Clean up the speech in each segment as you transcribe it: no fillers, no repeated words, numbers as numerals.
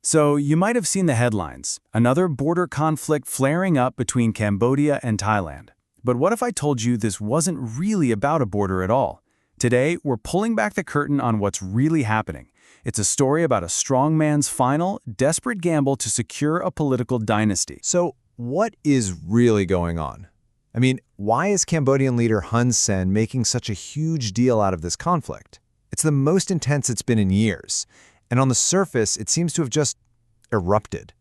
So you might have seen the headlines, another border conflict flaring up between Cambodia and Thailand. But what if I told you this wasn't really about a border at all? Today, we're pulling back the curtain on what's really happening. It's a story about a strongman's final, desperate gamble to secure a political dynasty. So what is really going on? I mean, why is Cambodian leader Hun Sen making such a huge deal out of this conflict? It's the most intense it's been in years, and on the surface, it seems to have just erupted.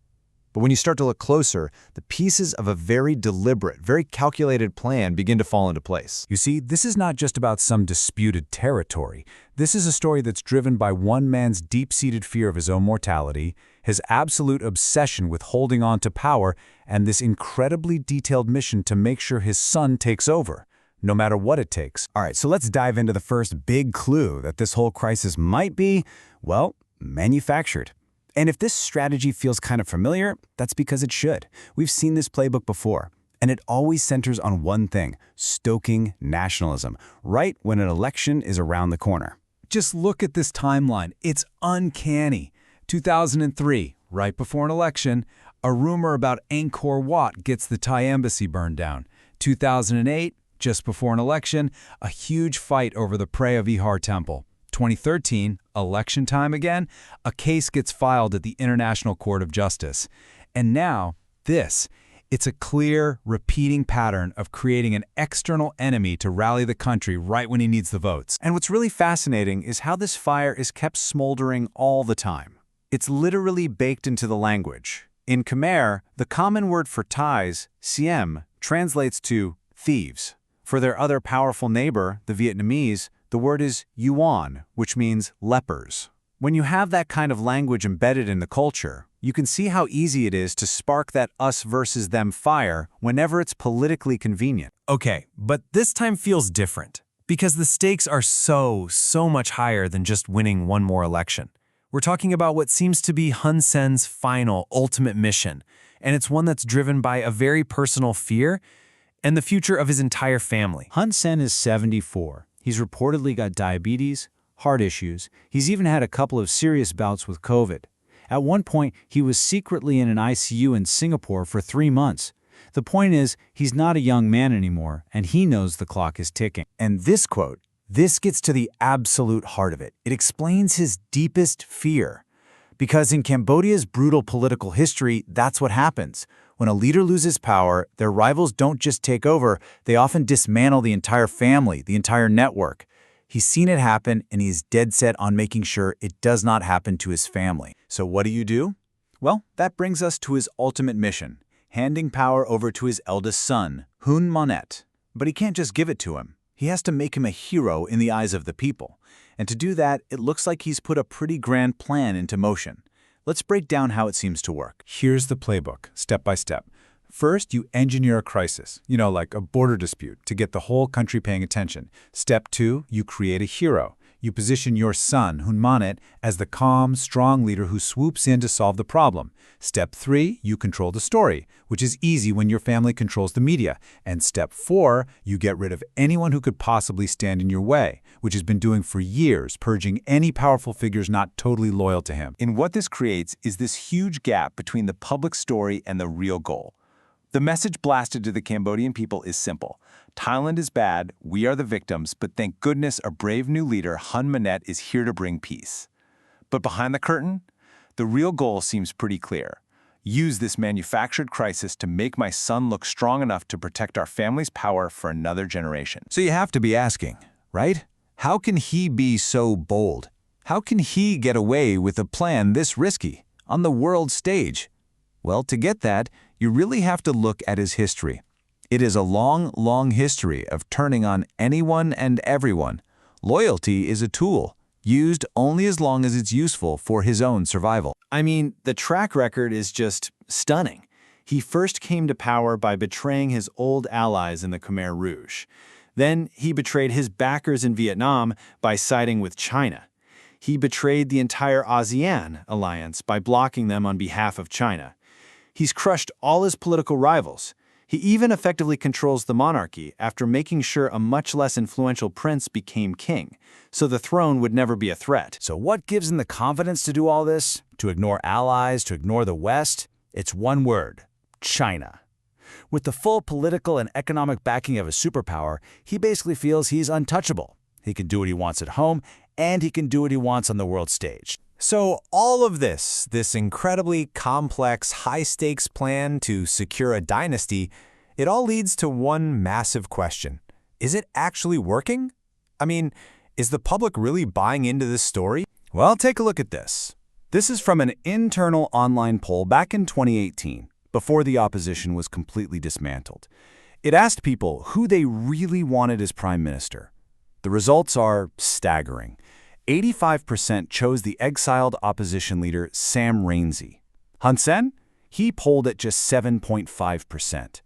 But when you start to look closer, the pieces of a very deliberate, very calculated plan begin to fall into place. You see, this is not just about some disputed territory. This is a story that's driven by one man's deep-seated fear of his own mortality, his absolute obsession with holding on to power, and this incredibly detailed mission to make sure his son takes over, no matter what it takes. All right, so let's dive into the first big clue that this whole crisis might be, well, manufactured. And if this strategy feels kind of familiar, that's because it should. We've seen this playbook before, and it always centers on one thing: stoking nationalism, right when an election is around the corner. Just look at this timeline. It's uncanny. 2003, right before an election, a rumor about Angkor Wat gets the Thai embassy burned down. 2008, just before an election, a huge fight over the Preah Vihar temple. 2013, election time again, a case gets filed at the International Court of Justice. And now, this. It's a clear, repeating pattern of creating an external enemy to rally the country right when he needs the votes. And what's really fascinating is how this fire is kept smoldering all the time. It's literally baked into the language. In Khmer, the common word for Thais, siem, translates to thieves. For their other powerful neighbor, the Vietnamese, the word is yuan, which means lepers. When you have that kind of language embedded in the culture, you can see how easy it is to spark that us versus them fire whenever it's politically convenient. Okay, but this time feels different, because the stakes are so much higher than just winning one more election. We're talking about what seems to be Hun Sen's final, ultimate mission, and it's one that's driven by a very personal fear and the future of his entire family. Hun Sen is 74. He's reportedly got diabetes, heart issues. He's even had a couple of serious bouts with COVID. At one point, he was secretly in an ICU in Singapore for 3 months. The point is, he's not a young man anymore, and he knows the clock is ticking. And this quote, this gets to the absolute heart of it. It explains his deepest fear. Because in Cambodia's brutal political history, that's what happens. When a leader loses power, their rivals don't just take over, they often dismantle the entire family, the entire network. He's seen it happen, and he's dead set on making sure it does not happen to his family. So what do? Well, that brings us to his ultimate mission, handing power over to his eldest son, Hun Manet. But he can't just give it to him. He has to make him a hero in the eyes of the people. And to do that, it looks like he's put a pretty grand plan into motion. Let's break down how it seems to work. Here's the playbook, step by step. First, you engineer a crisis, like a border dispute, to get the whole country paying attention. Step 2, you create a hero. You position your son, Hun Manet, as the calm, strong leader who swoops in to solve the problem. Step 3, you control the story, which is easy when your family controls the media. And step 4, you get rid of anyone who could possibly stand in your way, which he's been doing for years, purging any powerful figures not totally loyal to him. And what this creates is this huge gap between the public story and the real goal. The message blasted to the Cambodian people is simple. Thailand is bad, we are the victims, but thank goodness a brave new leader, Hun Manet, is here to bring peace. But behind the curtain, the real goal seems pretty clear. Use this manufactured crisis to make my son look strong enough to protect our family's power for another generation. So you have to be asking, right? How can he be so bold? How can he get away with a plan this risky on the world stage? Well, to get that, you really have to look at his history. It is a long history of turning on anyone and everyone. Loyalty is a tool, used only as long as it's useful for his own survival. I mean, the track record is just stunning. He first came to power by betraying his old allies in the Khmer Rouge. Then he betrayed his backers in Vietnam by siding with China. He betrayed the entire ASEAN alliance by blocking them on behalf of China. He's crushed all his political rivals. He even effectively controls the monarchy after making sure a much less influential prince became king, so the throne would never be a threat. So what gives him the confidence to do all this? To ignore allies, to ignore the West? It's one word: China. With the full political and economic backing of a superpower, he basically feels he's untouchable. He can do what he wants at home, and he can do what he wants on the world stage. So all of this incredibly complex, high-stakes plan to secure a dynasty, it all leads to one massive question. Is it actually working? I mean, is the public really buying into this story? Well, take a look at this. This is from an internal online poll back in 2018, before the opposition was completely dismantled. It asked people who they really wanted as prime minister. The results are staggering. 85% chose the exiled opposition leader Sam Rainsy. Hun Sen? He polled at just 7.5%.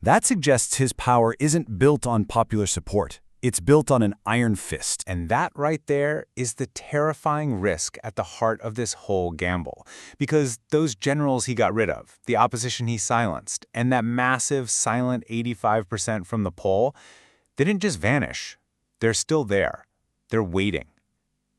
That suggests his power isn't built on popular support. It's built on an iron fist. And that right there is the terrifying risk at the heart of this whole gamble. Because those generals he got rid of, the opposition he silenced, and that massive silent 85% from the poll, they didn't just vanish. They're still there. They're waiting.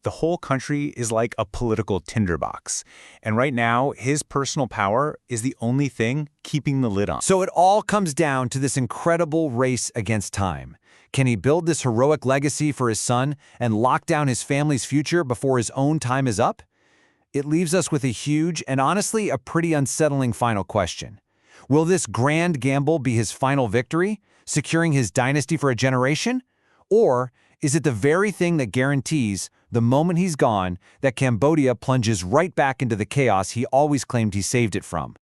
The whole country is like a political tinderbox. And right now, his personal power is the only thing keeping the lid on. So it all comes down to this incredible race against time. Can he build this heroic legacy for his son and lock down his family's future before his own time is up? It leaves us with a huge and honestly a pretty unsettling final question. Will this grand gamble be his final victory, securing his dynasty for a generation? Or is it the very thing that guarantees, the moment he's gone, that Cambodia plunges right back into the chaos he always claimed he saved it from?